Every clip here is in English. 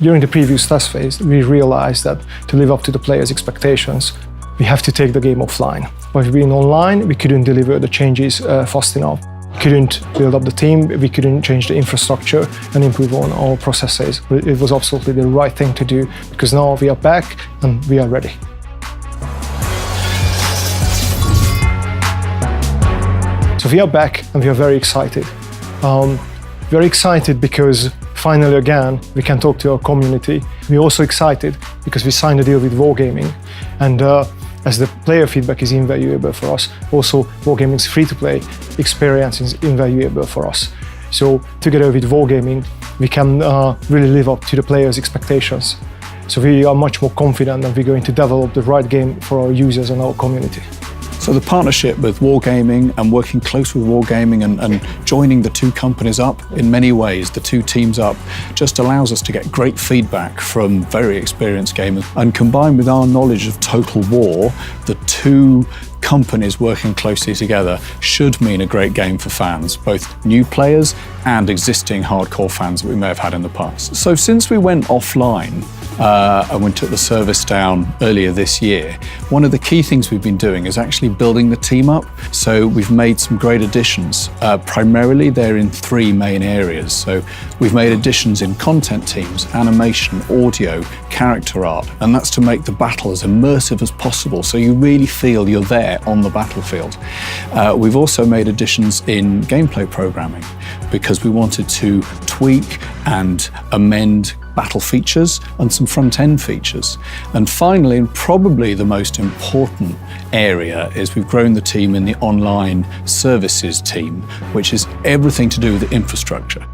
During the previous test phase, we realized that to live up to the players' expectations, we have to take the game offline. By being online, we couldn't deliver the changes fast enough. We couldn't build up the team, we couldn't change the infrastructure and improve on our processes. But it was absolutely the right thing to do because now we are back and we are ready. So we are back and we are very excited. Very excited because finally again we can talk to our community. We're also excited because we signed a deal with Wargaming, and as the player feedback is invaluable for us, also Wargaming's free-to-play experience is invaluable for us. So together with Wargaming, we can really live up to the players' expectations. So we are much more confident that we're going to develop the right game for our users and our community. So the partnership with Wargaming and working close with Wargaming and joining the two companies up in many ways, the two teams up, just allows us to get great feedback from very experienced gamers. And combined with our knowledge of Total War, the two companies working closely together should mean a great game for fans, both new players and existing hardcore fans that we may have had in the past. So since we went offline, and we took the service down earlier this year, one of the key things we've been doing is actually building the team up. So we've made some great additions. Primarily, they're in three main areas. So we've made additions in content teams, animation, audio, character art, and that's to make the battle as immersive as possible, so you really feel you're there on the battlefield. We've also made additions in gameplay programming because we wanted to tweak and amend battle features and some front-end features. And finally, and probably the most important area, is we've grown the team in the online services team, which is everything to do with the infrastructure.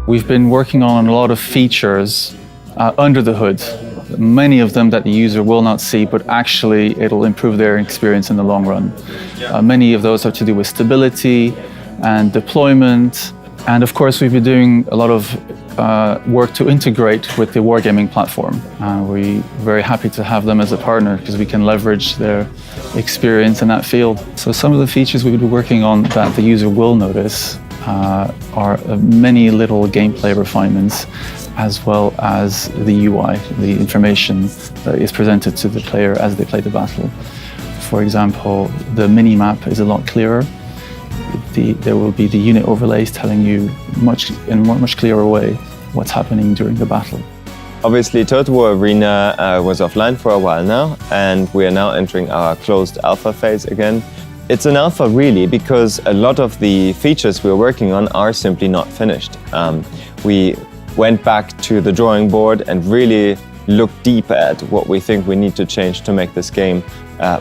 We've been working on a lot of features under the hood, many of them that the user will not see, but actually it'll improve their experience in the long run. Many of those have to do with stability and deployment. And of course, we've been doing a lot of work to integrate with the Wargaming platform. We're very happy to have them as a partner because we can leverage their experience in that field. So some of the features we've been working on that the user will notice are many little gameplay refinements, as well as the UI, the information that is presented to the player as they play the battle. For example, the mini-map is a lot clearer. There will be the unit overlays telling you in a much clearer way what's happening during the battle. Obviously, Total War Arena was offline for a while now, and we are now entering our closed alpha phase again. It's an alpha really because a lot of the features we're working on are simply not finished. We went back to the drawing board and really looked deep at what we think we need to change to make this game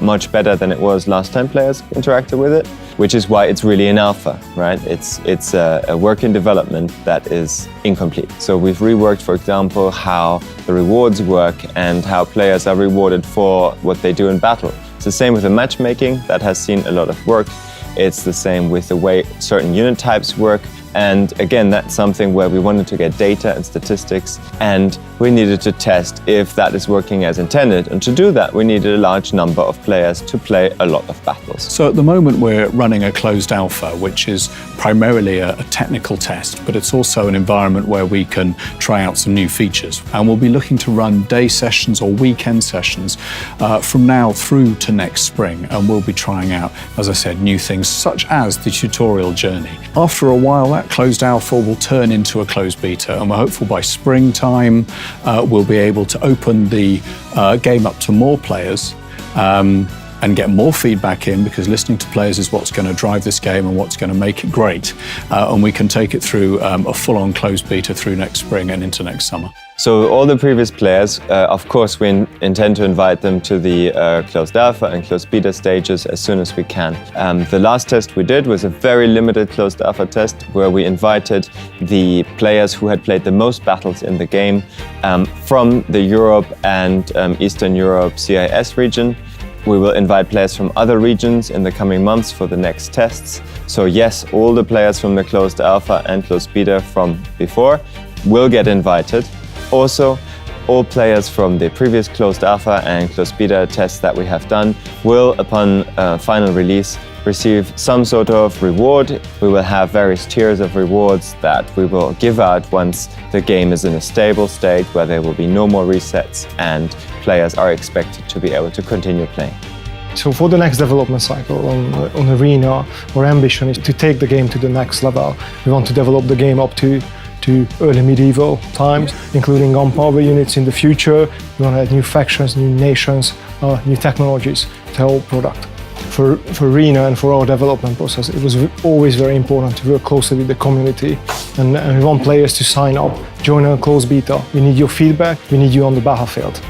much better than it was last time players interacted with it, which is why it's really an alpha, right? It's a work in development that is incomplete. So we've reworked, for example, how the rewards work and how players are rewarded for what they do in battle. It's the same with the matchmaking, that has seen a lot of work. It's the same with the way certain unit types work. And again, that's something where we wanted to get data and statistics, and we needed to test if that is working as intended. And to do that, we needed a large number of players to play a lot of battles. So at the moment, we're running a closed alpha, which is primarily a technical test, but it's also an environment where we can try out some new features. And we'll be looking to run day sessions or weekend sessions from now through to next spring. And we'll be trying out, as I said, new things such as the tutorial journey. After a while, that closed alpha will turn into a closed beta, and we're hopeful by springtime we'll be able to open the game up to more players and get more feedback in, because listening to players is what's going to drive this game and what's going to make it great. And we can take it through a full-on closed beta through next spring and into next summer. So all the previous players, of course, we intend to invite them to the closed alpha and closed beta stages as soon as we can. The last test we did was a very limited closed alpha test where we invited the players who had played the most battles in the game from the Europe and Eastern Europe CIS region. We will invite players from other regions in the coming months for the next tests. So yes, all the players from the closed alpha and closed beta from before will get invited. Also, all players from the previous closed alpha and closed beta tests that we have done will, upon final release, receive some sort of reward. We will have various tiers of rewards that we will give out once the game is in a stable state where there will be no more resets and players are expected to be able to continue playing. So for the next development cycle on Arena, our ambition is to take the game to the next level. We want to develop the game up to early medieval times, including gunpowder units in the future. We want to add new factions, new nations, new technologies to our product. For Arena and for our development process, it was always very important to work closely with the community and we want players to sign up, join a closed beta. We need your feedback, we need you on the battlefield.